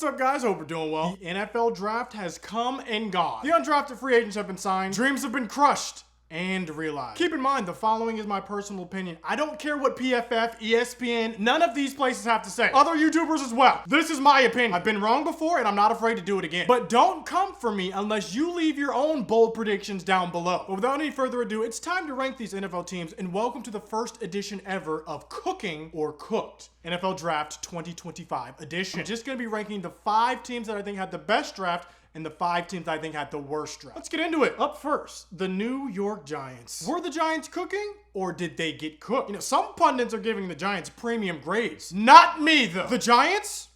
What's up, guys? Hope you're doing well. The NFL draft has come and gone. The undrafted free agents have been signed. Dreams have been crushed and realized. Keep in mind, the following is my personal opinion. I don't care what PFF, ESPN, none of these places have to say. Other YouTubers as well. This is my opinion. I've been wrong before and I'm not afraid to do it again. But don't come for me unless you leave your own bold predictions down below. But without any further ado, it's time to rank these NFL teams, and welcome to the first edition ever of Cooking or Cooked. NFL Draft 2025 edition. I'm just gonna be ranking the 5 teams that I think had the best draft and the 5 teams I think had the worst draft. Let's get into it. Up first, the New York Giants. Were the Giants cooking or did they get cooked? You know, some pundits are giving the Giants premium grades. Not me though. The Giants?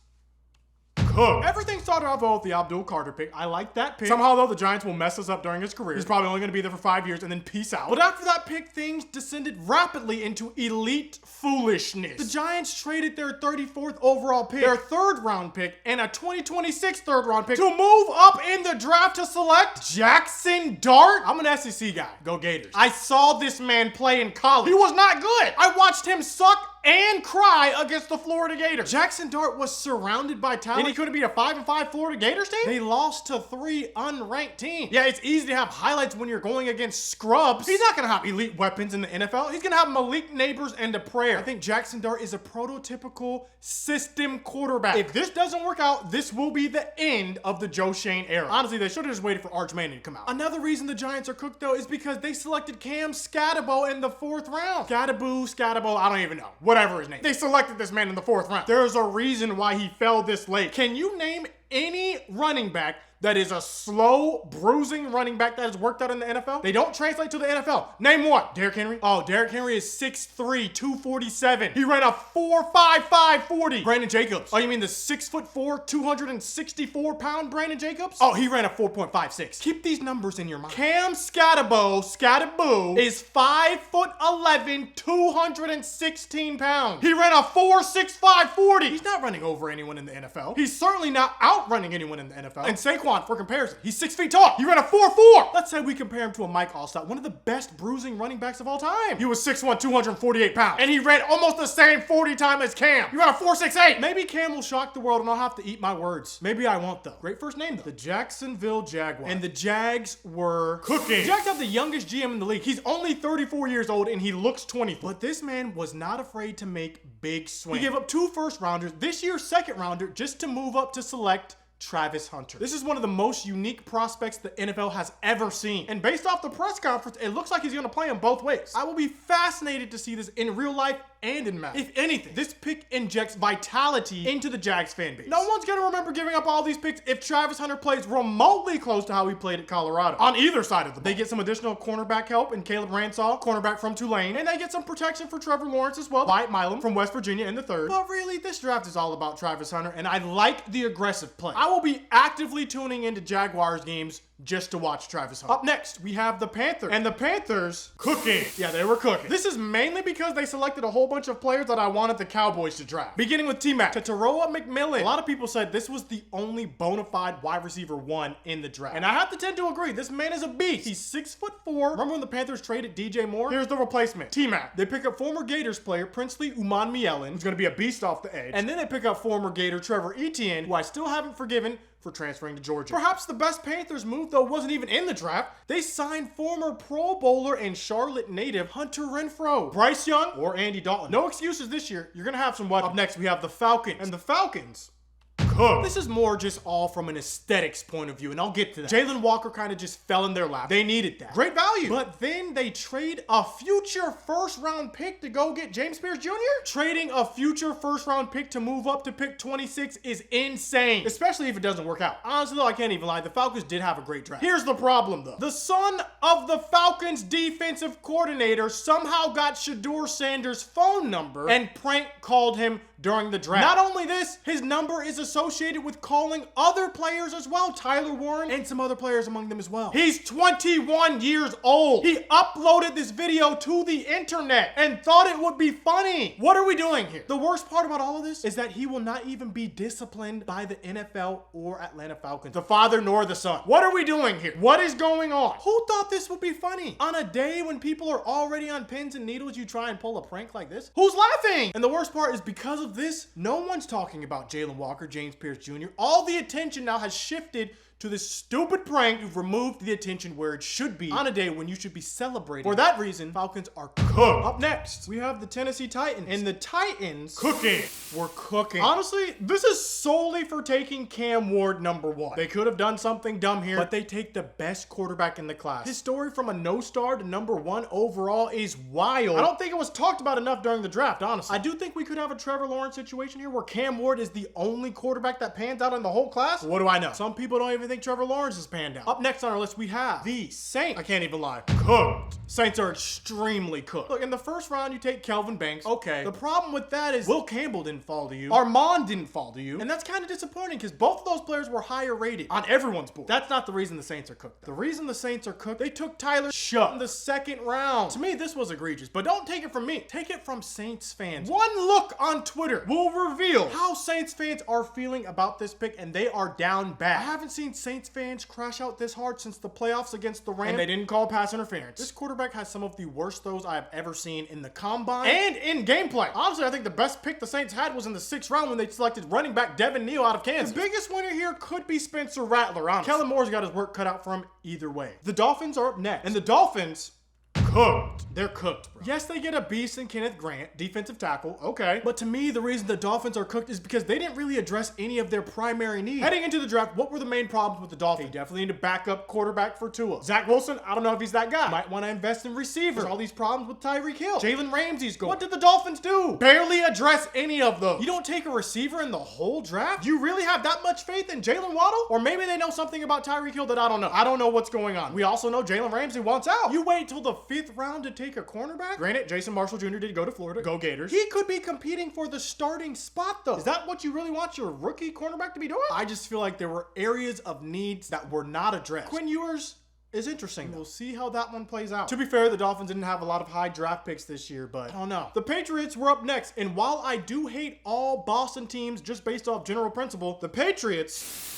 Cooked. Everything started off well with the Abdul Carter pick. I like that pick. Somehow though, the Giants will mess us up during his career. He's probably only gonna be there for 5 years and then peace out. But after that pick, things descended rapidly into elite foolishness. The Giants traded their 34th overall pick, their 3rd round pick, and a 2026 3rd round pick to move up in the draft to select Jackson Dart. I'm an SEC guy. Go Gators. I saw this man play in college. He was not good. I watched him suck and cry against the Florida Gators. Jackson Dart was surrounded by talent, and he could have been a 5-5 Florida Gators team. They lost to 3 unranked teams. Yeah, it's easy to have highlights when you're going against scrubs. He's not gonna have elite weapons in the NFL. He's gonna have Malik Neighbors and a prayer. I think Jackson Dart is a prototypical system quarterback. If this doesn't work out, this will be the end of the Joe Shane era. Honestly, they should have just waited for Arch Manning to come out. Another reason the Giants are cooked though is because they selected Cam Scatabo in the 4th round. Scatabo, I don't even know. Whatever his name. They selected this man in the 4th round. There's a reason why he fell this late. Can you name any running back that is a slow, bruising running back that has worked out in the NFL? They don't translate to the NFL. Name one. Derrick Henry? Oh, Derrick Henry is 6'3", 247. He ran a 4.55 40. Brandon Jacobs. Oh, you mean the 6'4", 264-pound Brandon Jacobs? Oh, he ran a 4.56. Keep these numbers in your mind. Cam Scatabo is 5'11", 216 pounds. He ran a 4.65 40. He's not running over anyone in the NFL. He's certainly not outrunning anyone in the NFL. And Saquon, for comparison, he's 6 feet tall. He ran a 4.4. Let's say we compare him to a Mike Allstott, one of the best bruising running backs of all time. He was 6'1", 248 pounds. And he ran almost the same 40 time as Cam. He ran a 4.68. Maybe Cam will shock the world and I'll have to eat my words. Maybe I won't though. Great first name though. The Jacksonville Jaguars. And the Jags were cooking. The Jags have the youngest GM in the league. He's only 34 years old and he looks 20. But this man was not afraid to make big swings. He gave up 2 first rounders, this year's 2nd rounder, just to move up to select Travis Hunter. This is one of the most unique prospects the NFL has ever seen. And based off the press conference, it looks like he's gonna play him both ways. I will be fascinated to see this in real life and in match. If anything, this pick injects vitality into the Jags fan base. No one's gonna remember giving up all these picks if Travis Hunter plays remotely close to how he played at Colorado. On either side of the ball. They get some additional cornerback help in Caleb Ransall, cornerback from Tulane, and they get some protection for Trevor Lawrence as well, Wyatt Milam from West Virginia in the 3rd. But really, this draft is all about Travis Hunter, and I like the aggressive play. I will be actively tuning into Jaguars games just to watch Travis Hunter. Up next, we have the Panthers. And the Panthers cooking. Yeah, they were cooking. This is mainly because they selected a whole bunch of players that I wanted the Cowboys to draft. Beginning with T-Mac, Tataroa McMillan. A lot of people said this was the only bona fide wide receiver 1 in the draft. And I have to tend to agree. This man is a beast. He's 6'4". Remember when the Panthers traded DJ Moore? Here's the replacement. T-Mac. They pick up former Gators player Princely Umanmielen, who's going to be a beast off the edge. And then they pick up former Gator Trevor Etienne, who I still haven't forgiven for transferring to Georgia. Perhaps the best Panthers move, though, wasn't even in the draft. They signed former Pro Bowler and Charlotte native Hunter Renfrow, Bryce Young, or Andy Dalton. No excuses this year. You're gonna have some weapons. Up next, we have the Falcons. And the Falcons cooked. This is more just all from an aesthetics point of view, and I'll get to that. Jalen Walker kind of just fell in their lap. They needed that. Great value. But then they trade a future 1st round pick to go get James Spears Jr.? Trading a future 1st round pick to move up to pick 26 is insane, especially if it doesn't work out. Honestly though, I can't even lie. The Falcons did have a great draft. Here's the problem though. The son of the Falcons defensive coordinator somehow got Shedeur Sanders' phone number and prank called him during the draft. Not only this, his number is associated with calling other players as well, Tyler Warren and some other players among them as well. He's 21 years old. He uploaded this video to the internet and thought it would be funny. What are we doing here? The worst part about all of this is that he will not even be disciplined by the NFL or Atlanta Falcons, the father nor the son. What are we doing here? What is going on? Who thought this would be funny? On a day when people are already on pins and needles, you try and pull a prank like this? Who's laughing? And the worst part is because of of this, no one's talking about Jalen Walker, James Pierce Jr. All the attention now has shifted to this stupid prank. You've removed the attention where it should be on a day when you should be celebrating. For that reason, Falcons are cooked. Up next, we have the Tennessee Titans. And the Titans were cooking. Honestly, this is solely for taking Cam Ward #1. They could have done something dumb here, but they take the best quarterback in the class. His story from a no-star to #1 overall is wild. I don't think it was talked about enough during the draft, honestly. I do think we could have a Trevor Lawrence situation here where Cam Ward is the only quarterback that pans out in the whole class. What do I know? Some people don't even think Trevor Lawrence has panned out. Up next on our list, we have the Saints. I can't even lie. Cooked. Saints are extremely cooked. Look, in the first round, you take Kelvin Banks. Okay. The problem with that is Will Campbell didn't fall to you. Armand didn't fall to you. And that's kind of disappointing because both of those players were higher rated on everyone's board. That's not the reason the Saints are cooked, though. The reason the Saints are cooked, they took Tyler Shuck in the second round. To me, this was egregious, but don't take it from me. Take it from Saints fans. One look on Twitter will reveal how Saints fans are feeling about this pick, and they are down bad. I haven't seen Saints fans crash out this hard since the playoffs against the Rams, and they didn't call pass interference. This quarterback has some of the worst throws I have ever seen in the combine and in gameplay. Honestly, I think the best pick the Saints had was in the 6th round when they selected running back Devin Neal out of Kansas. The biggest winner here could be Spencer Rattler, honestly. Kellen Moore's got his work cut out for him either way. The Dolphins are up next, and the Dolphins cooked. They're cooked, bro. Yes, they get a beast in Kenneth Grant, defensive tackle. Okay. But to me, the reason the Dolphins are cooked is because they didn't really address any of their primary needs. Heading into the draft, what were the main problems with the Dolphins? They definitely need a backup quarterback for Tua. Zach Wilson, I don't know if he's that guy. Might want to invest in receivers. All these problems with Tyreek Hill. Jalen Ramsey's going. What did the Dolphins do? Barely address any of those. You don't take a receiver in the whole draft? Do you really have that much faith in Jalen Waddle? Or maybe they know something about Tyreek Hill that I don't know. I don't know what's going on. We also know Jalen Ramsey wants out. You wait till the 5th round to take a cornerback? Granted, Jason Marshall Jr. did go to Florida. Go Gators. He could be competing for the starting spot, though. Is that what you really want your rookie cornerback to be doing? I just feel like there were areas of needs that were not addressed. Quinn Ewers is interesting. We'll see how that one plays out. To be fair, the Dolphins didn't have a lot of high draft picks this year, but I don't know. The Patriots were up next, and while I do hate all Boston teams just based off general principle, the Patriots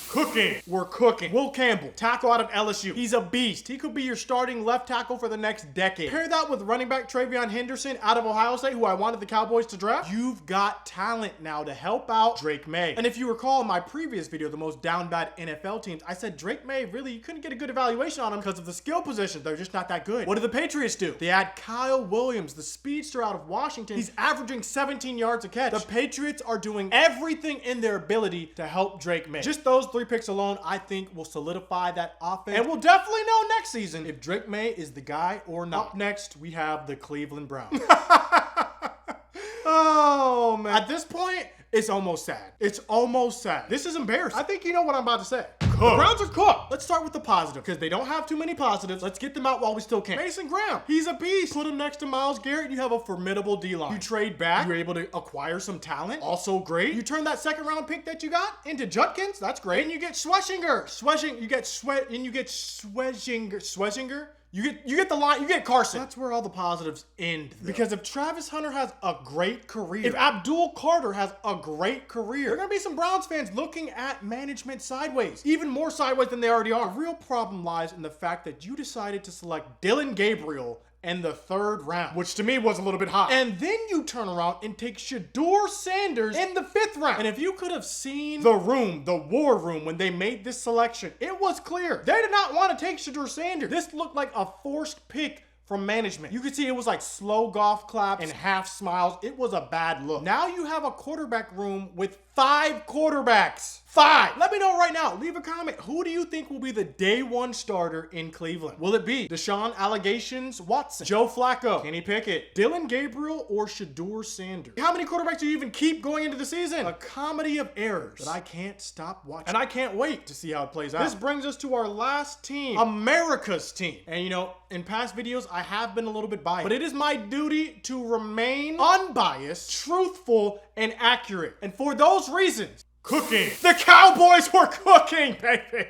were cooking. Will Campbell, tackle out of LSU. He's a beast. He could be your starting left tackle for the next decade. Pair that with running back Travion Henderson out of Ohio State, who I wanted the Cowboys to draft. You've got talent now to help out Drake May. And if you recall in my previous video, the most down bad NFL teams, I said Drake May, really, you couldn't get a good evaluation on him because of the skill position. They're just not that good. What do the Patriots do? They add Kyle Williams, the speedster out of Washington. He's averaging 17 yards a catch. The Patriots are doing everything in their ability to help Drake May. Just those 3 picks alone, I think, will solidify that offense. And we'll definitely know next season if Drake May is the guy or not. Up next, we have the Cleveland Browns. Oh, man. At this point, it's almost sad. It's almost sad. This is embarrassing. I think you know what I'm about to say. The Browns are cooked. Let's start with the positive because they don't have too many positives. Let's get them out while we still can. Mason Graham, he's a beast. Put him next to Myles Garrett, you have a formidable D-line. You trade back, you're able to acquire some talent. Also great. You turn that 2nd round pick that you got into Judkins. That's great. And you get Schwesinger. You get the line, you get Carson. That's where all the positives end, though. Because if Travis Hunter has a great career, if Abdul Carter has a great career, there are gonna be some Browns fans looking at management sideways, even more sideways than they already are. The real problem lies in the fact that you decided to select Dillon Gabriel in the 3rd round, which to me was a little bit high. And then you turn around and take Shedeur Sanders in the 5th round. And if you could have seen the war room, when they made this selection, it was clear. They did not want to take Shedeur Sanders. This looked like a forced pick from management. You could see it was like slow golf claps and half smiles. It was a bad look. Now you have a quarterback room with 5 quarterbacks. 5. Let me know right now. Leave a comment. Who do you think will be the day 1 starter in Cleveland? Will it be Deshaun Allegations Watson, Joe Flacco, Kenny Pickett, Dillon Gabriel, or Shedeur Sanders? How many quarterbacks do you even keep going into the season? A comedy of errors that I can't stop watching. And I can't wait to see how it plays out. This brings us to our last team, America's team. And you know, in past videos, I have been a little bit biased, but it is my duty to remain unbiased, truthful, and accurate. And for those reasons, cooking. The Cowboys were cooking, baby.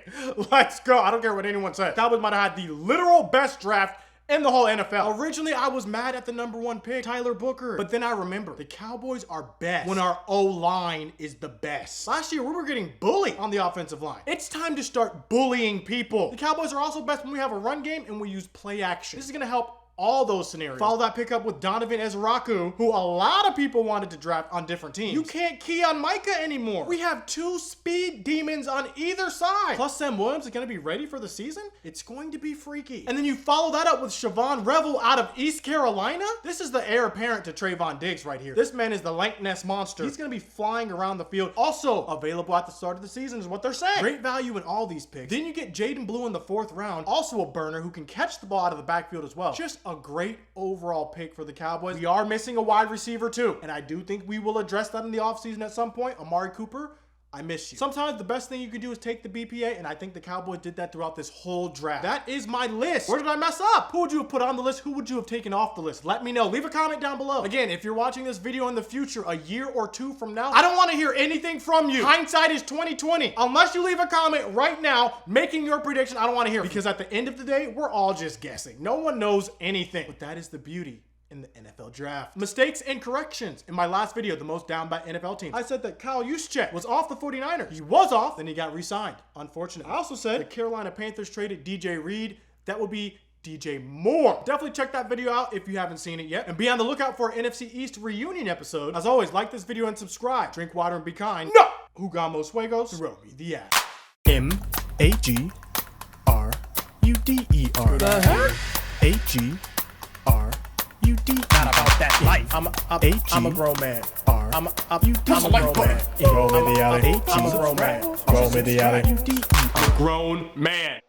Let's go. I don't care what anyone says. Cowboys might have had the literal best draft in the whole NFL. Originally, I was mad at the #1 pick, Tyler Booker. But then I remember, the Cowboys are best when our O-line is the best. Last year, we were getting bullied on the offensive line. It's time to start bullying people. The Cowboys are also best when we have a run game and we use play action. This is going to help all those scenarios. Follow that pickup with Donovan Ezraku, who a lot of people wanted to draft on different teams. You can't key on Micah anymore. We have 2 speed demons on either side. Plus Sam Williams is going to be ready for the season. It's going to be freaky. And then you follow that up with Siobhan Revel out of East Carolina. This is the heir apparent to Trayvon Diggs right here. This man is the Lank Ness monster. He's going to be flying around the field. Also available at the start of the season is what they're saying. Great value in all these picks. Then you get Jaden Blue in the 4th round. Also a burner who can catch the ball out of the backfield as well. Just a great overall pick for the Cowboys. We are missing a wide receiver too. And I do think we will address that in the offseason at some point. Amari Cooper, I miss you. Sometimes the best thing you can do is take the BPA, and I think the Cowboys did that throughout this whole draft. That is my list. Where did I mess up? Who would you have put on the list? Who would you have taken off the list? Let me know. Leave a comment down below. Again, if you're watching this video in the future, a year or 2 from now, I don't want to hear anything from you. Hindsight is 20/20. Unless you leave a comment right now making your prediction, I don't want to hear it. Because at the end of the day, we're all just guessing. No one knows anything. But that is the beauty in the NFL draft. Mistakes and corrections. In my last video, the most down by NFL teams, I said that Kyle Juszczyk was off the 49ers. He was off, then he got re-signed. Unfortunately. I also said the Carolina Panthers traded DJ Reed. That would be DJ Moore. Definitely check that video out if you haven't seen it yet. And be on the lookout for an NFC East reunion episode. As always, like this video and subscribe. Drink water and be kind. No! Jugamos, Juegos. Throw me the ass. Magruder. The heck? Agruder. Not about that life. I'm a grown man. I'm a grown man. Roll me the alley. I'm a grown man. Roll me the alley. I'm a grown man.